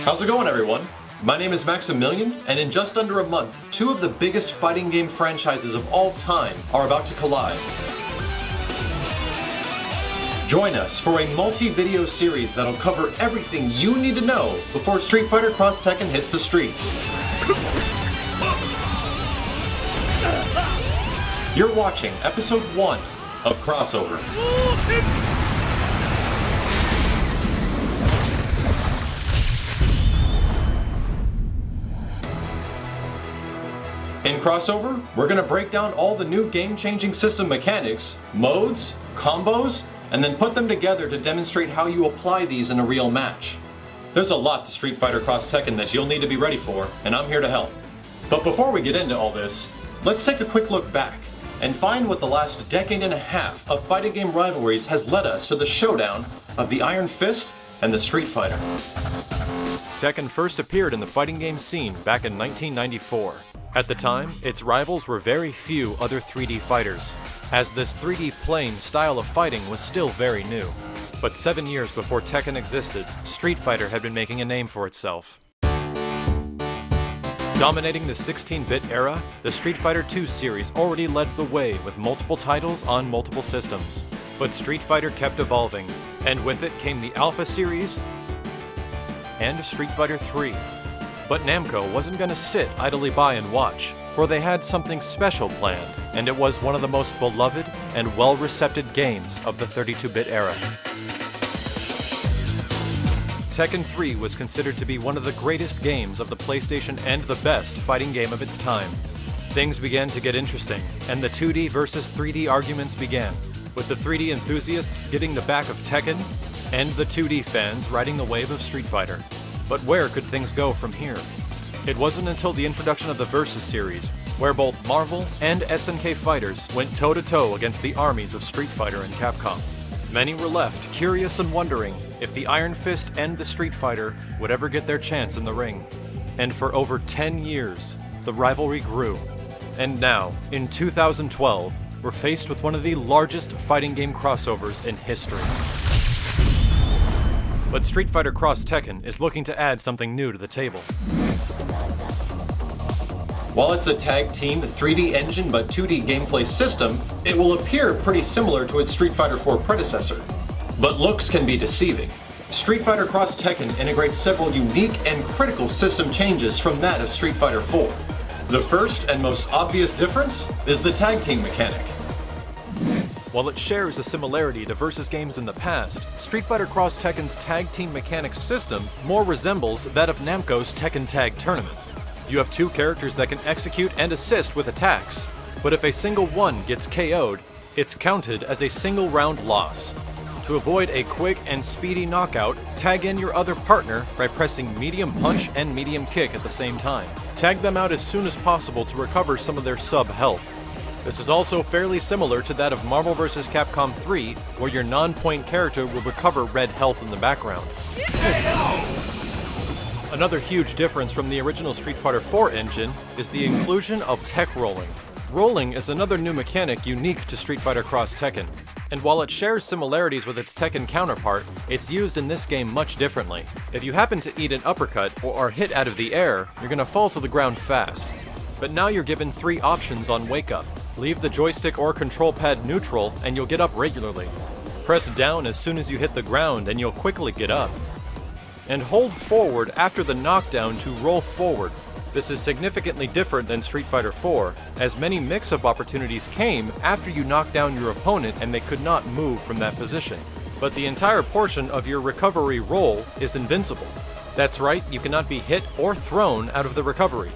How's it going, everyone? My name is Maximilian, and in just under a month, two of the biggest fighting game franchises of all time are about to collide. Join us for a multi-video series that'll cover everything you need to know before Street Fighter X Tekken hits the streets. You're watching Episode 1 of Crossover. In Crossover, we're going to break down all the new game-changing system mechanics, modes, combos, and then put them together to demonstrate how you apply these in a real match. There's a lot to Street Fighter X Tekken that you'll need to be ready for, and I'm here to help. But before we get into all this, let's take a quick look back and find what the last decade and a half of fighting game rivalries has led us to the showdown of the Iron Fist and the Street Fighter. Tekken first appeared in the fighting game scene back in 1994. At the time, its rivals were very few other 3D fighters, as this 3D plane style of fighting was still very new. But 7 years before Tekken existed, Street Fighter had been making a name for itself. Dominating the 16-bit era, the Street Fighter II series already led the way with multiple titles on multiple systems. But Street Fighter kept evolving, and with it came the Alpha series and Street Fighter III. But Namco wasn't going to sit idly by and watch, for they had something special planned, and it was one of the most beloved and well-received games of the 32-bit era. Tekken 3 was considered to be one of the greatest games of the PlayStation and the best fighting game of its time. Things began to get interesting, and the 2D versus 3D arguments began, with the 3D enthusiasts getting the back of Tekken, and the 2D fans riding the wave of Street Fighter. But where could things go from here? It wasn't until the introduction of the Versus series, where both Marvel and SNK fighters went toe-to-toe against the armies of Street Fighter and Capcom. Many were left curious and wondering if the Iron Fist and the Street Fighter would ever get their chance in the ring. And for over 10 years, the rivalry grew. And now, in 2012, we're faced with one of the largest fighting game crossovers in history. But Street Fighter X Tekken is looking to add something new to the table. While it's a tag-teamed 3D engine but 2D gameplay system, it will appear pretty similar to its Street Fighter IV predecessor. But looks can be deceiving. Street Fighter X Tekken integrates several unique and critical system changes from that of Street Fighter IV. The first and most obvious difference is the tag team mechanic. While it shares a similarity to Versus games in the past, Street Fighter X Tekken's tag team mechanics system more resembles that of Namco's Tekken Tag Tournament. You have two characters that can execute and assist with attacks, but if a single one gets KO'd, it's counted as a single round loss. To avoid a quick and speedy knockout, tag in your other partner by pressing medium punch and medium kick at the same time. Tag them out as soon as possible to recover some of their sub-health. This is also fairly similar to that of Marvel vs. Capcom 3, where your non-point character will recover red health in the background. Another huge difference from the original Street Fighter IV engine is the inclusion of tech rolling. Rolling is another new mechanic unique to Street Fighter X Tekken, and while it shares similarities with its Tekken counterpart, it's used in this game much differently. If you happen to eat an uppercut or are hit out of the air, you're gonna fall to the ground fast. But now you're given 3 options on wake up. Leave the joystick or control pad neutral and you'll get up regularly. Press down as soon as you hit the ground and you'll quickly get up. And hold forward after the knockdown to roll forward. This is significantly different than Street Fighter IV, as many mix-up opportunities came after you knocked down your opponent and they could not move from that position. But the entire portion of your recovery roll is invincible. That's right, you cannot be hit or thrown out of the recovery.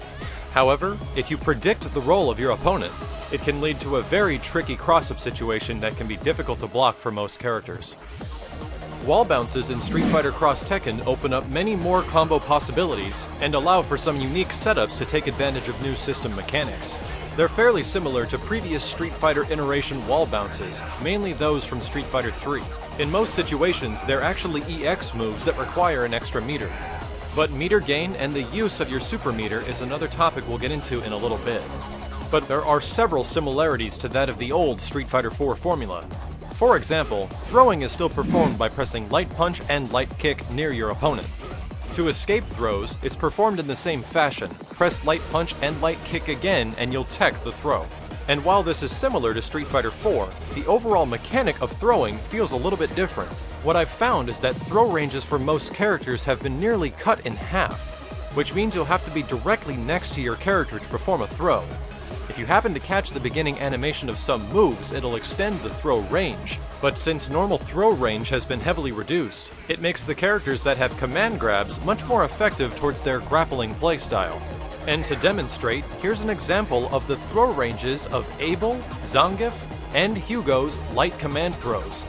However, if you predict the roll of your opponent, it can lead to a very tricky cross-up situation that can be difficult to block for most characters. Wall bounces in Street Fighter X Tekken open up many more combo possibilities and allow for some unique setups to take advantage of new system mechanics. They're fairly similar to previous Street Fighter iteration wall bounces, mainly those from Street Fighter III. In most situations, they're actually EX moves that require an extra meter. But meter gain and the use of your super meter is another topic we'll get into in a little bit. But there are several similarities to that of the old Street Fighter IV formula. For example, throwing is still performed by pressing light punch and light kick near your opponent. To escape throws, it's performed in the same fashion. Press light punch and light kick again and you'll tech the throw. And while this is similar to Street Fighter 4, the overall mechanic of throwing feels a little bit different. What I've found is that throw ranges for most characters have been nearly cut in half, which means you'll have to be directly next to your character to perform a throw. If you happen to catch the beginning animation of some moves, it'll extend the throw range. But since normal throw range has been heavily reduced, it makes the characters that have command grabs much more effective towards their grappling playstyle. And to demonstrate, here's an example of the throw ranges of Abel, Zangief, and Hugo's light command throws.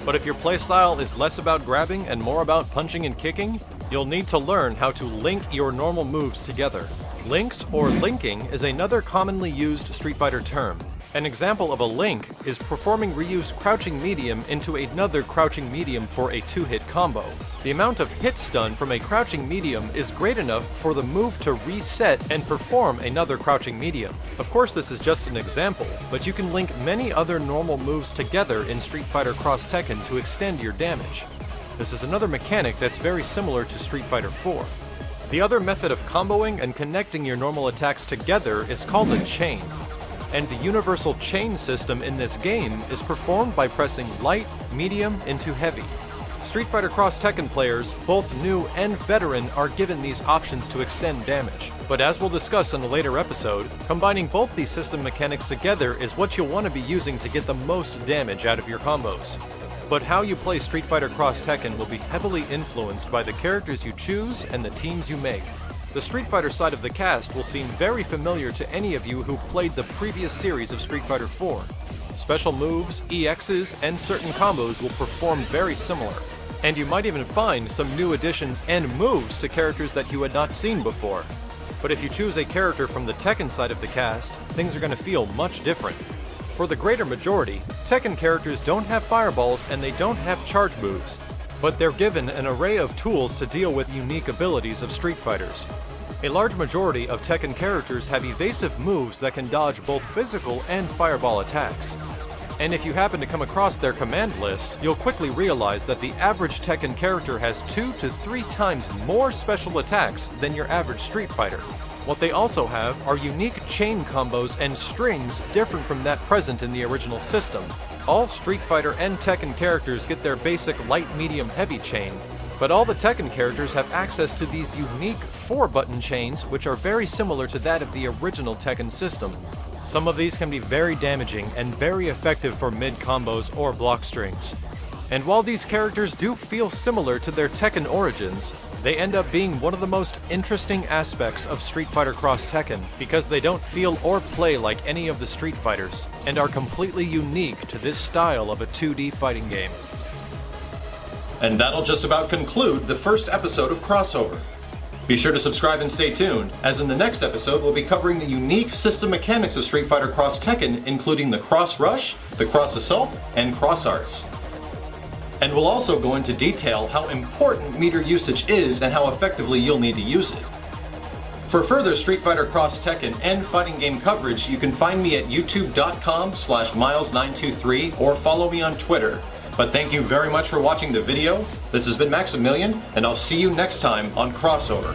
But if your playstyle is less about grabbing and more about punching and kicking, you'll need to learn how to link your normal moves together. Links or linking is another commonly used Street Fighter term. An example of a link is performing Ryu's crouching medium into another crouching medium for a 2-hit combo. The amount of hits done from a crouching medium is great enough for the move to reset and perform another crouching medium. Of course, this is just an example, but you can link many other normal moves together in Street Fighter X Tekken to extend your damage. This is another mechanic that's very similar to Street Fighter 4. The other method of comboing and connecting your normal attacks together is called a chain. And the universal chain system in this game is performed by pressing light, medium into heavy. Street Fighter X Tekken players, both new and veteran, are given these options to extend damage. But as we'll discuss in a later episode, combining both these system mechanics together is what you'll want to be using to get the most damage out of your combos. But how you play Street Fighter X Tekken will be heavily influenced by the characters you choose and the teams you make. The Street Fighter side of the cast will seem very familiar to any of you who played the previous series of Street Fighter 4. Special moves, EXs, and certain combos will perform very similar. And you might even find some new additions and moves to characters that you had not seen before. But if you choose a character from the Tekken side of the cast, things are going to feel much different. For the greater majority, Tekken characters don't have fireballs and they don't have charge moves, but they're given an array of tools to deal with unique abilities of Street Fighters. A large majority of Tekken characters have evasive moves that can dodge both physical and fireball attacks. And if you happen to come across their command list, you'll quickly realize that the average Tekken character has 2 to 3 times more special attacks than your average Street Fighter. What they also have are unique chain combos and strings different from that present in the original system. All Street Fighter and Tekken characters get their basic light, medium, heavy chain, but all the Tekken characters have access to these unique 4-button chains which are very similar to that of the original Tekken system. Some of these can be very damaging and very effective for mid combos or block strings. And while these characters do feel similar to their Tekken origins, they end up being one of the most interesting aspects of Street Fighter X Tekken because they don't feel or play like any of the Street Fighters and are completely unique to this style of a 2D fighting game. And that'll just about conclude the first episode of Crossover. Be sure to subscribe and stay tuned, as in the next episode we'll be covering the unique system mechanics of Street Fighter X Tekken, including the Cross Rush, the Cross Assault, and Cross Arts. And we'll also go into detail how important meter usage is and how effectively you'll need to use it. For further Street Fighter X Tekken and fighting game coverage, you can find me at youtube.com/miles923 or follow me on Twitter. But thank you very much for watching the video. This has been Maximilian, and I'll see you next time on Crossover.